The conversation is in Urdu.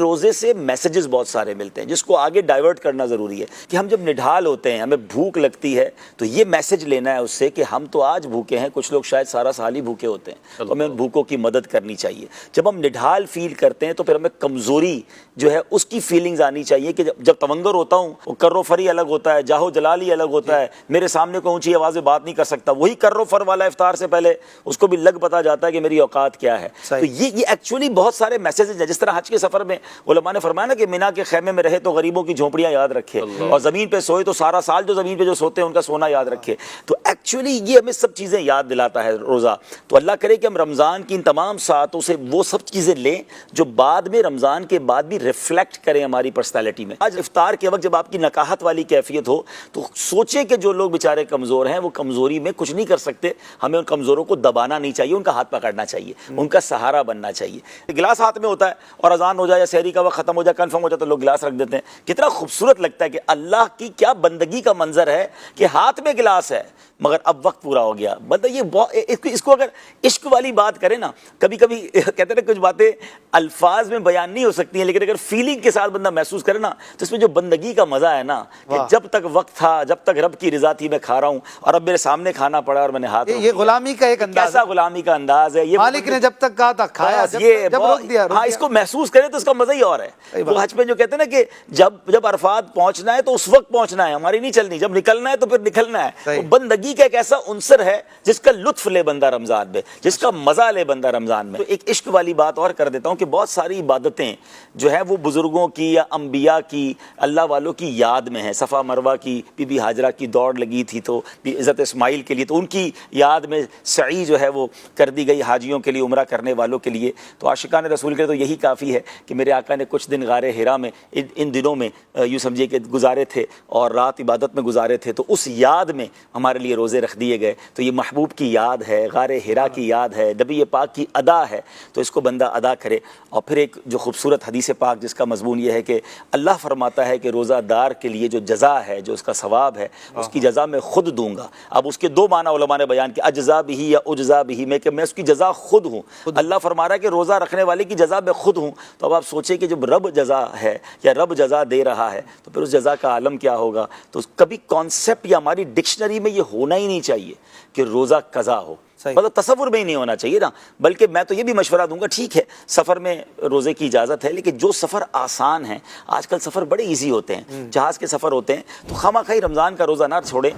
روزے سے میسیجز بہت سارے ملتے ہیں جس کو آگے ڈائیورٹ کرنا ضروری ہے کہ ہم جب نڈھال ہوتے ہیں، ہمیں بھوک لگتی ہے تو یہ میسیج لینا ہے اس سے کہ ہم تو آج بھوکے ہیں، کچھ لوگ شاید سارا سال ہی بھوکے ہوتے ہیں، تو ہمیں بھوکوں کی مدد کرنی چاہیے۔ جب ہم نڈھال فیل کرتے ہیں تو پھر ہمیں کمزوری جو ہے اس کی فیلنگز آنی چاہیے کہ جب تونگر ہوتا ہوں وہ کر و فری الگ ہوتا ہے، جاہو جلالی الگ ہوتا ہے، میرے سامنے کوئی اونچی آواز میں بات نہیں کر سکتا، وہی کر و فر والا افطار سے پہلے اس کو بھی لگ پتا جاتا ہے کہ میری اوقات کیا ہے۔ تو یہ ایکچولی بہت سارے میسیجز ہیں۔ جس طرح حج کے سفر میں علماء نے فرمایا نا کہ مینا کے خیمے میں رہے تو غریبوں کی جھونپڑیاں یاد رکھے، اور زمین پہ سوئے تو سارا سال جو زمین پہ جو سوتے ہیں ان کا سونا یاد رکھے۔ تو ایکچولی یہ ہمیں سب چیزیں یاد دلاتا ہے روزہ۔ تو اللہ کرے کہ ہم رمضان کی ان تمام ساعتوں سے وہ سب چیزیں لیں جو بعد میں رمضان کے بعد بھی ریفلیکٹ کریں ہماری پرسنالٹی میں۔ آج افطار کے وقت جب آپ کی نکاحت والی کیفیت ہو تو سوچیں کہ جو لوگ بیچارے کمزور ہیں وہ کمزوری میں کچھ نہیں کر سکتے، ہمیں ان کمزوروں کو دبانا نہیں چاہیے، ان کا ہاتھ پکڑنا چاہیے، ان کا سہارا بننا چاہیے۔ گلاس ہاتھ میں ہوتا ہے اور اذان ہو جائے یا سحری کا وقت ختم ہو جائے، کنفرم ہو جائے تو لوگ گلاس رکھ دیتے ہیں۔ کتنا خوبصورت لگتا ہے کہ اللہ کی کیا بندگی کا منظر ہے کہ ہاتھ میں گلاس ہے مگر اب وقت پورا ہو گیا۔ بندہ یہ اس کو اگر عشق والی بات کرے نا، کبھی کبھی کہتے ہیں نا کچھ باتیں الفاظ میں بیان نہیں ہو سکتی ہیں، لیکن اگر فیلنگ کے ساتھ بندہ محسوس کرے نا تو اس میں جو بندگی کا مزہ ہے نا کہ جب تک وقت تھا، جب تک رب کی رضا تھی میں کھا رہا ہوں، اور اب میرے سامنے کھانا پڑا اور میں نے ہاتھ، یہ غلامی کا ایک انداز، کیسا غلامی کا انداز ہے یہ۔ مالک نے جب تک کہا تھا کھایا، جب روک دیا۔ ہاں، اس کو محسوس کریں تو اس کا مزہ ہی اور ہے۔ وہ حج میں جو کہتے ہیں نا کہ جب عرفات پہنچنا ہے تو اس وقت پہنچنا ہے، ہماری نہیں چلنی، جب نکلنا ہے تو پھر نکلنا ہے۔ بندگی کا ایک ایسا عنصر ہے جس کا لطف لے بندہ رمضان میں، جس کا مزہ لے بندہ رمضان میں۔ تو ایک عشق والی بات اور کر دیتا ہوں کہ بہت ساری عبادتیں جو ہیں وہ بزرگوں کی یا انبیاء کی، اللہ والوں کی یاد میں ہیں۔ صفا مروہ کی بی بی ہاجرہ کی دوڑ لگی تھی تو حضرت اسماعیل کے لیے، تو ان کی یاد میں سعی جو ہے وہ کر دی گئی حاجیوں کے لیے، عمرہ کرنے والوں کے لیے۔ تو عاشقان رسول کے لیے تو یہی کافی ہے کہ میرے آقا نے کچھ دن غار ہرا میں ان دنوں میں یوں سمجھیے کہ گزارے تھے اور رات عبادت میں گزارے تھے، تو اس یاد میں ہمارے لیے روزے رکھ دیے گئے۔ تو یہ محبوب کی یاد ہے، غار ہرا کی یاد ہے، نبی پاک کی ادا ہے، تو اس کو بندہ ادا کرے۔ اور پھر ایک جو خوبصورت حدیث پاک جس کا مضمون یہ ہے کہ اللہ فرماتا ہے کہ روزہ دار کے لیے جو جزا ہے، جو اس کا ثواب ہے، اس کی جزا میں خود دوں گا۔ اب اس کے دو معنی علماء نے بیان کیا، اجزا بھی یا اجزا بھی، میں کہ میں اس کی جزا خود ہوں۔ اللہ فرما رہا ہے کہ روزہ رکھنے والے کی جزا میں خود ہوں۔ تو اب آپ سوچیں کہ جب رب جزا ہے یا رب جزا دے رہا ہے تو پھر اس جزا کا عالم کیا ہوگا۔ تو کبھی کانسیپٹ یا ہماری ڈکشنری میں یہ ہونا ہی نہیں چاہیے کہ روزہ قضا ہو، مطلب تصور میں ہی نہیں ہونا چاہیے نا۔ بلکہ میں تو یہ بھی مشورہ دوں گا، ٹھیک ہے سفر میں روزے کی اجازت ہے، لیکن جو سفر آسان ہیں، آج کل سفر بڑے ایزی ہوتے ہیں، جہاز کے سفر ہوتے ہیں، تو خواہ مخواہ رمضان کا روزہ نہ چھوڑیں۔